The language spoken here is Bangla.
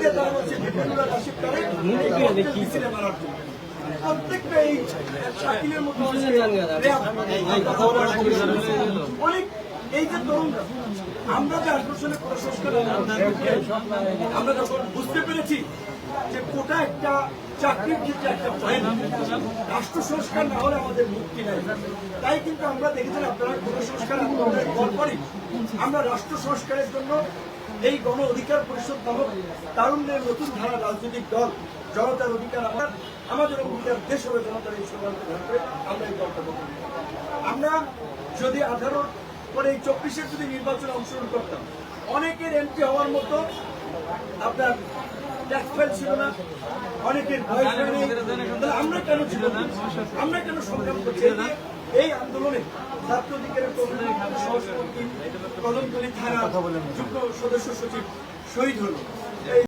যে তারা হচ্ছে বিভিন্ন রাশির তারে মারার জন্য প্রত্যেকটা এই শাকিলের মতো অনেক এই যে তরুণরা আমরা যে আসলে সংস্কার আমরা যখন বুঝতে পেরেছি যে কোটা একটা চাকরির ক্ষেত্রে একটা পয়েন্ট রাষ্ট্র সংস্কার না হলে আমাদের মুক্তি নেই। তাই কিন্তু আমরা দেখেছি আপনারা কোন সংস্কার আন্দোলনের পরপরই আমরা রাষ্ট্র সংস্কারের জন্য এই গণ অধিকার পরিষদ নামক তারুণ্যের নতুন ধারা রাজনৈতিক দল জনতার অধিকার আমাদের অঙ্গীকার দেশ হবে জনতার এই সমাজকে ধার করে আমরা এই দলটা গঠন করি। আমরা যদি 18 পরে এই 24-এর যদি নির্বাচনে অংশগ্রহণ করতাম অনেকের এমপি হওয়ার মতো আপনার ট্যাক্স ফাইল ছিল না, অনেকের বয়স হয়নি, আমরা কেন ছিল আমরা কেন সংগ্রাম করছি? এই আন্দোলনে ছাত্র অধিকারের সহসভাপতি কদমতলী থানা যুগ্ম সদস্য সচিব শহীদ হল।